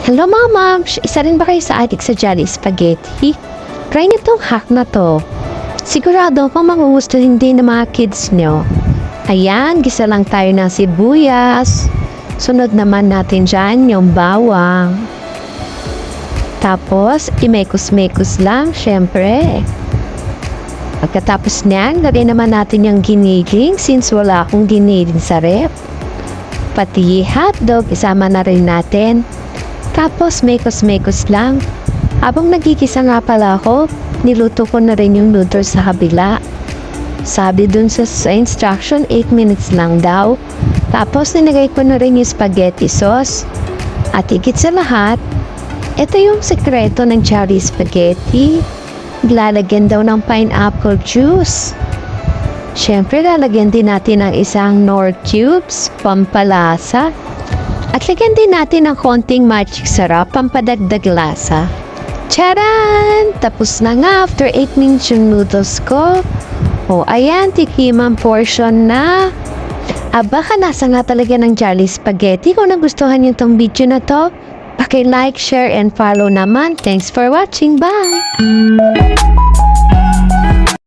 Hello mga moms! Isa rin ba kayo sa adik sa Jolly Spaghetti? Try niyo tong hack na to. Sigurado kung magugustuhin din ng mga kids nyo. Ayan, gisa lang tayo ng sibuyas. Sunod naman natin dyan yung bawang. Tapos, imekos-mekos lang, syempre. Pagkatapos niyan, lagay naman natin yung giniling since wala akong giniling sa rep. Pati hotdog, isama na rin natin. Tapos, mekos-mekos lang. Habang nagkikisa nga pala ako, niluto ko na rin yung noodles sa kabila. Sabi dun sa instruction, 8 minutes lang daw. Tapos, nilagay ko na rin yung spaghetti sauce. At higit sa lahat, ito yung sekreto ng Jolly Spaghetti. Lalagyan daw ng pineapple juice. Siyempre, lalagyan din natin ng isang Knorr cubes, pampalasa. At lagyan din natin ng konting magic sarap, pampadagdag lasa. Charan! Tapos na nga, after 8 minutes yung noodles ko. O, ayan, tikimang portion na. Aba, nasa nga talaga ng Jolly Spaghetti. Kung nagustuhan niyo tong video na to, paki-like, share, and follow naman. Thanks for watching. Bye!